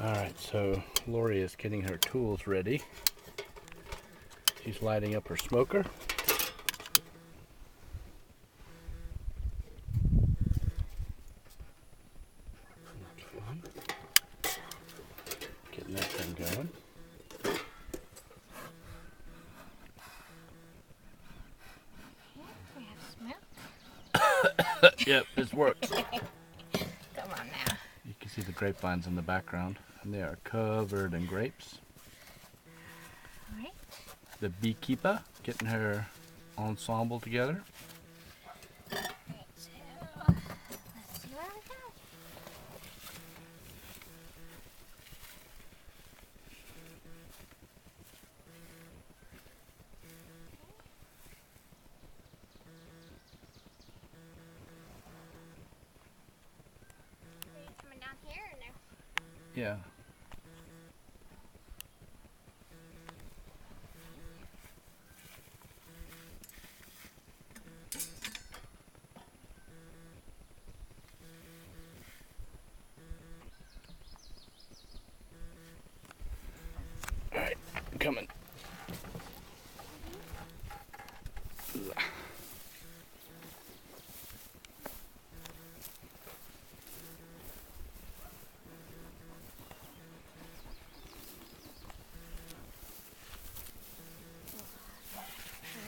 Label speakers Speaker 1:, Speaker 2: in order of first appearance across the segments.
Speaker 1: Alright, so Lori is getting her tools ready. She's lighting up her smoker. Getting that thing going.
Speaker 2: We have smoke.
Speaker 1: Yep, this works.
Speaker 2: Come on now.
Speaker 1: You can see the grapevines in the background, and they are covered in grapes.
Speaker 2: Alright.
Speaker 1: The beekeeper getting her ensemble together.
Speaker 2: Alright, so let's see where we go. Are you coming down here or no?
Speaker 1: Yeah. Alright, I'm coming.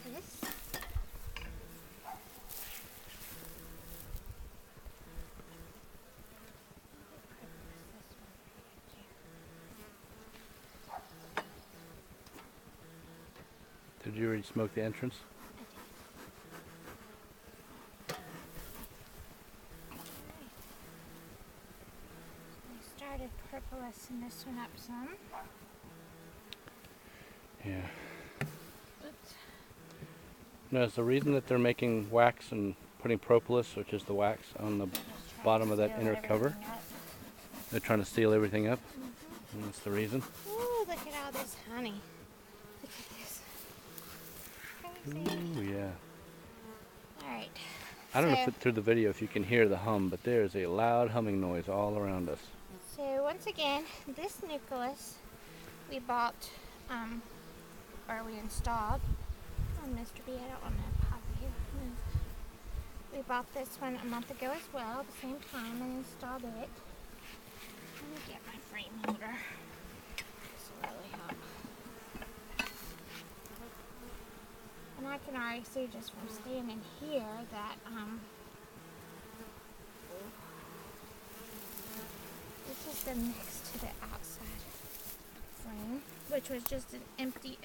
Speaker 2: There it is.
Speaker 1: Did you already smoke the entrance?
Speaker 2: We started purplicing this one up some.
Speaker 1: Yeah.
Speaker 2: Oops.
Speaker 1: No, is the reason that they're making wax and putting propolis, which is the wax, on the bottom of that inner cover? They're trying to seal everything up? And that's the reason?
Speaker 2: Ooh, look at all this honey. Look at this. Crazy.
Speaker 1: Ooh, yeah.
Speaker 2: Alright.
Speaker 1: I don't know if through the video if you can hear the hum, but there's a loud humming noise all around us.
Speaker 2: So once again, this nucleus we bought, or we installed. Oh, Mr. B, I don't want to pause you. We bought this one a month ago as well, at the same time, and installed it. Let me get my frame holder. This will really help. And I can already see just from standing here that, this is the mix to the outside frame, which was just an empty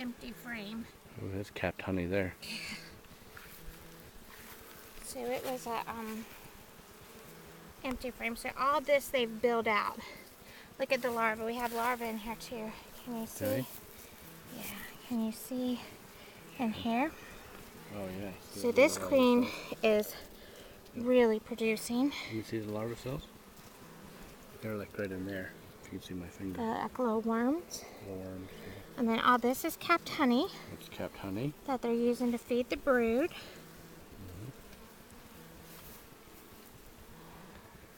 Speaker 2: frame.
Speaker 1: Oh, there's capped honey there.
Speaker 2: So it was a empty frame. So all this they've built out. Look at the larva. We have larvae in here too. Can you see?
Speaker 1: Okay.
Speaker 2: Yeah. Can you see in here?
Speaker 1: Oh, yeah.
Speaker 2: So this queen is really producing.
Speaker 1: Can you see the larva cells? They're like right in there. If you can see my finger.
Speaker 2: Eclo worms.
Speaker 1: Little worms.
Speaker 2: And then all this is capped honey
Speaker 1: That's capped honey.
Speaker 2: that they're using to feed the brood.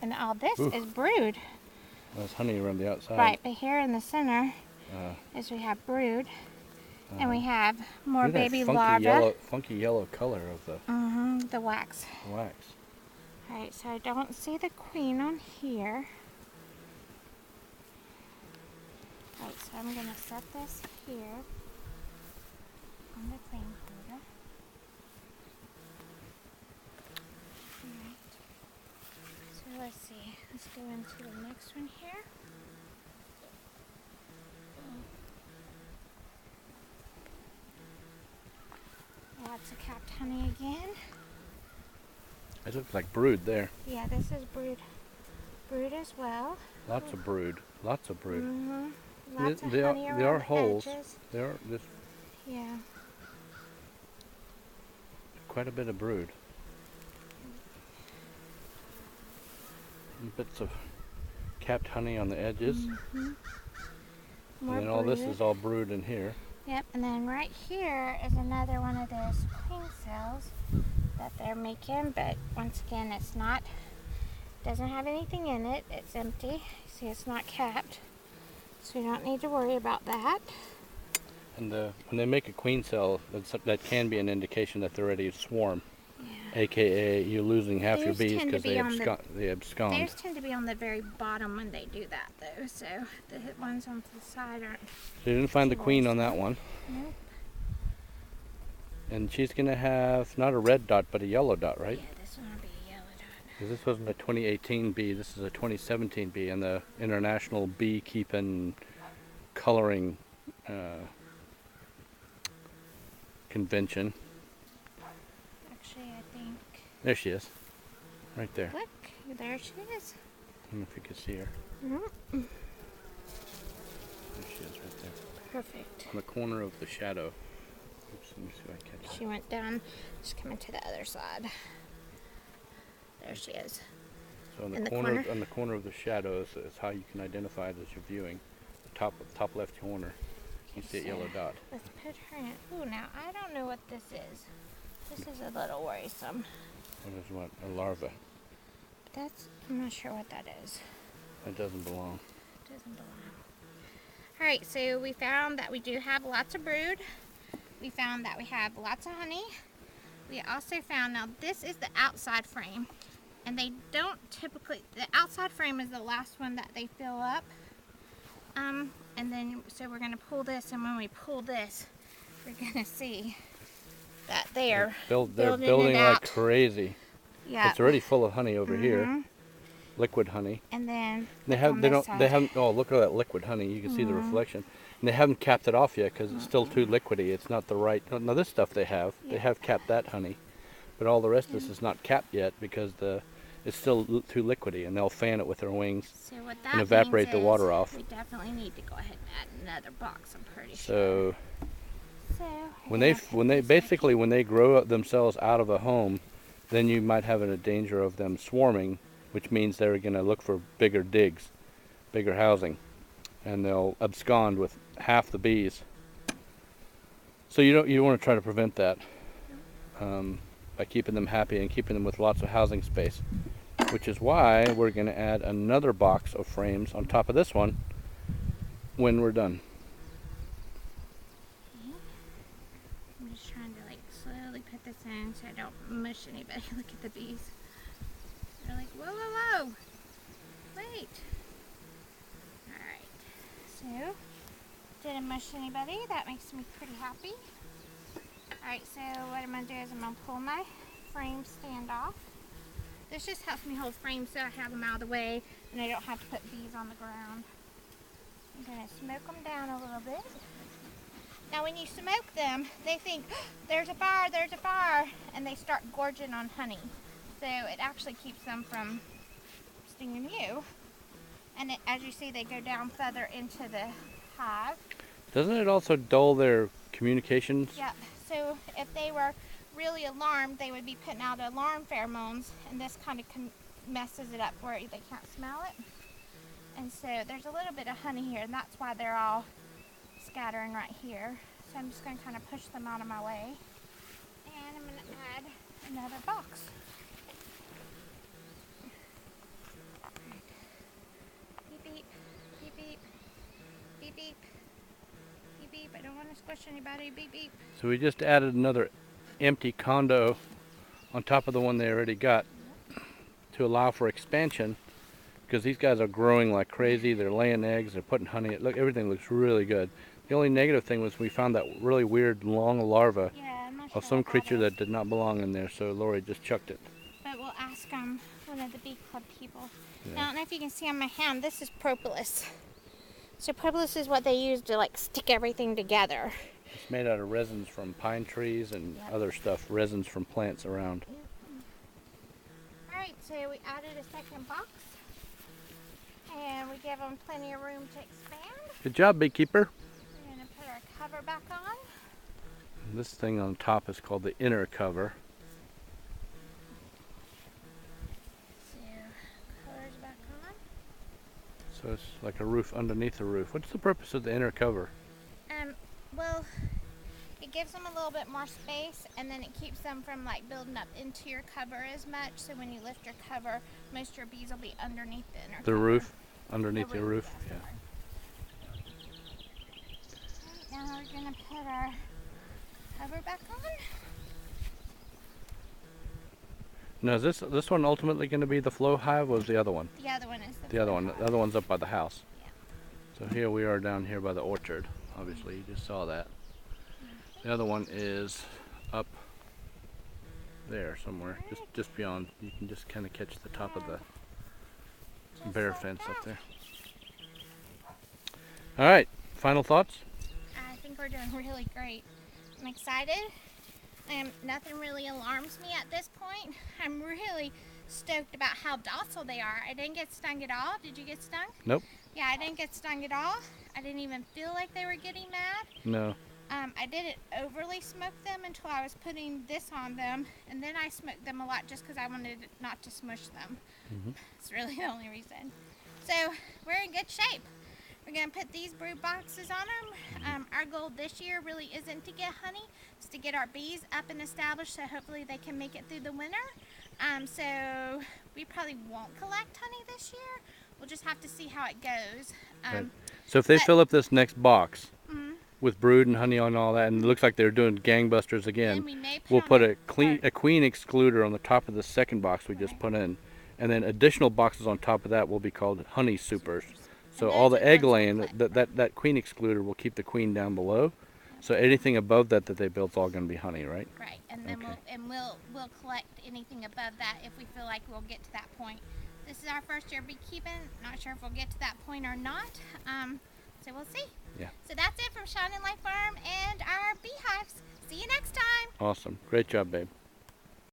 Speaker 2: And all this is brood.
Speaker 1: There's honey around the outside.
Speaker 2: Right, but here in the center is we have brood. And we have more
Speaker 1: Look at that
Speaker 2: baby
Speaker 1: funky
Speaker 2: larvae.
Speaker 1: funky yellow color of
Speaker 2: The wax.
Speaker 1: wax.
Speaker 2: Alright, so I don't see the queen on here. Alright, so I'm going to set this here on the queen holder. Alright. So let's see. Let's go into the next one here. Lots of capped honey again.
Speaker 1: It looks like brood there.
Speaker 2: Yeah, this is brood. Brood as well.
Speaker 1: Lots of brood. Lots of brood.
Speaker 2: Lots of
Speaker 1: They
Speaker 2: honey around
Speaker 1: are
Speaker 2: the
Speaker 1: holes.
Speaker 2: edges.
Speaker 1: There are just
Speaker 2: Yeah.
Speaker 1: quite a bit of brood. And bits of capped honey on the edges.
Speaker 2: More
Speaker 1: And then all this
Speaker 2: brood.
Speaker 1: is all brood in here.
Speaker 2: Yep, and then right here is another one of those queen cells that they're making, but once again, it's not, doesn't have anything in it. It's empty. See, it's not capped. So you don't need to worry about that.
Speaker 1: And when they make a queen cell, that can be an indication that they're ready to swarm.
Speaker 2: Yeah.
Speaker 1: AKA you're losing half your
Speaker 2: Theirs
Speaker 1: bees
Speaker 2: tend to
Speaker 1: because
Speaker 2: be on the-
Speaker 1: they abscond.
Speaker 2: Theirs tend to be on the very bottom when they do that, though. So the ones on the side aren't.
Speaker 1: So you didn't find the queen on that
Speaker 2: worrisome.
Speaker 1: one.
Speaker 2: Nope.
Speaker 1: And she's going to have not a red dot, but a yellow dot, right?
Speaker 2: Yeah, this one will be a yellow dot.
Speaker 1: 'Cause this wasn't a 2018 bee, this is a 2017 bee, and the International Beekeeping Coloring Convention.
Speaker 2: Actually, I think.
Speaker 1: There she is, right there.
Speaker 2: Look, there she is.
Speaker 1: I don't know if you can see her.
Speaker 2: Mm-hmm.
Speaker 1: There she is, right there.
Speaker 2: Perfect.
Speaker 1: On the corner of the shadow. Oops, let me see if I can catch her.
Speaker 2: She went down. She's coming to the other side. There she is.
Speaker 1: So on
Speaker 2: in
Speaker 1: the
Speaker 2: the
Speaker 1: corner,
Speaker 2: corner?
Speaker 1: on the corner of the shadows is how you can identify it as you're viewing. The top left corner, you see a yellow dot.
Speaker 2: Let's put her in. Oh, now I don't know what this is. This is a little worrisome.
Speaker 1: What is what? A larva.
Speaker 2: I'm not sure what that is.
Speaker 1: That doesn't belong.
Speaker 2: Doesn't belong. All right, so we found that we do have lots of brood. We found that we have lots of honey. We also found, now this is the outside frame, and they don't typically, the outside frame is the last one that they fill up. And then, so we're gonna pull this, and when we pull this, we're gonna see that they are
Speaker 1: They're
Speaker 2: building
Speaker 1: building
Speaker 2: it
Speaker 1: like
Speaker 2: out.
Speaker 1: crazy.
Speaker 2: Yeah.
Speaker 1: It's already full of honey over here,
Speaker 2: Mhm.
Speaker 1: liquid honey.
Speaker 2: And then
Speaker 1: They
Speaker 2: on this side.
Speaker 1: haven't. Oh, look at that liquid honey. You can see the reflection. And they haven't capped it off yet because it's still too liquidy. It's not the right. Now this stuff they have. They
Speaker 2: Yeah.
Speaker 1: have capped that honey, but all the rest of this is not capped yet because it's still too liquidy, and they'll fan it with their wings.
Speaker 2: So what that
Speaker 1: and evaporate
Speaker 2: means
Speaker 1: the
Speaker 2: is
Speaker 1: water off.
Speaker 2: We definitely need to go ahead and add another box, I'm pretty sure.
Speaker 1: So
Speaker 2: We're gonna put
Speaker 1: when they
Speaker 2: this back in.
Speaker 1: when they grow themselves out of a home, then you might have a danger of them swarming, which means they're going to look for bigger digs, bigger housing, and they'll abscond with half the bees. So you want to try to prevent that by keeping them happy and keeping them with lots of housing space, which is why we're going to add another box of frames on top of this one when we're done.
Speaker 2: I'm just trying to like slowly put this in so I don't mush anybody. Look at the bees. They're like, whoa, whoa, whoa. Wait. Alright. So, didn't mush anybody. That makes me pretty happy. Alright, so what I'm going to do is I'm going to pull my frame stand off. This just helps me hold frames so I have them out of the way and I don't have to put bees on the ground. I'm going to smoke them down a little bit. Now when you smoke them, they think, oh, there's a fire, and they start gorging on honey. So it actually keeps them from stinging you. And as you see, they go down further into the hive.
Speaker 1: Doesn't it also dull their communications?
Speaker 2: Yeah, so if they were really alarmed, they would be putting out alarm pheromones, and this kind of messes it up where they can't smell it. And so there's a little bit of honey here, and that's why they're all scattering right here. So I'm just going to kind of push them out of my way. And I'm going to add another box. Beep, beep, beep, beep, beep, beep, beep, beep. I don't want to squish anybody. Beep, beep.
Speaker 1: So we just added another empty condo on top of the one they already got to allow for expansion, because these guys are growing like crazy. They're laying eggs, they're putting honey. Look, everything looks really good. The only negative thing was we found that really weird long larva of some creature that did not belong in there, so Lori just chucked it.
Speaker 2: But we'll ask one of the bee club people.
Speaker 1: Yeah.
Speaker 2: Now, I don't know if you can see on my hand, this is propolis. So propolis is what they use to like stick everything together.
Speaker 1: It's made out of resins from pine trees and other stuff, resins from plants around.
Speaker 2: Alright, so we added a second box. And we give them plenty of room to expand.
Speaker 1: Good job, beekeeper.
Speaker 2: We're going to put our cover back on.
Speaker 1: This thing on top is called the inner cover.
Speaker 2: So, cover's back on.
Speaker 1: So it's like a roof underneath the roof. What's the purpose of the inner cover?
Speaker 2: Well, it gives them a little bit more space, and then it keeps them from like building up into your cover as much. So when you lift your cover, most of your bees will be underneath the inner cover.
Speaker 1: The roof? Underneath the
Speaker 2: The
Speaker 1: roof?
Speaker 2: yeah,
Speaker 1: Yeah.
Speaker 2: Now we're gonna put our cover back on.
Speaker 1: Now, is this one ultimately going to be the flow hive, or was the other one?
Speaker 2: The other one is
Speaker 1: The other one.
Speaker 2: hive.
Speaker 1: The other one's up by the house.
Speaker 2: Yeah.
Speaker 1: So here we are down here by the orchard. Obviously, you just saw that. The other one is up there somewhere, just beyond. You can just kind of catch the top of the bare fence up there. All right, final thoughts?
Speaker 2: I think we're doing really great. I'm excited. Nothing really alarms me at this point. I'm really stoked about how docile they are. I didn't get stung at all. Did you get stung?
Speaker 1: Nope.
Speaker 2: Yeah, I didn't get stung at all. I didn't even feel like they were getting mad.
Speaker 1: No.
Speaker 2: I didn't overly smoke them until I was putting this on them, and then I smoked them a lot just because I wanted not to smush them. It's really the only reason. So we're in good shape. We're going to put these brood boxes on them. Our goal this year really isn't to get honey. It's to get our bees up and established so hopefully they can make it through the winter. So we probably won't collect honey this year. We'll just have to see how it goes.
Speaker 1: Right. So if they fill up this next box with brood and honey on all that, and it looks like they're doing gangbusters again, we'll put a queen excluder on the top of the second box we just put in. And then additional boxes on top of that will be called honey supers. So all the egg laying, that queen excluder will keep the queen down below. So anything above that they build is all going to be honey, right?
Speaker 2: Right, and then we'll collect anything above that if we feel like we'll get to that point. This is our first year beekeeping. Not sure if we'll get to that point or not. So we'll see.
Speaker 1: Yeah.
Speaker 2: So that's it from Shining Light Farm and our beehives. See you next time.
Speaker 1: Awesome. Great job, babe.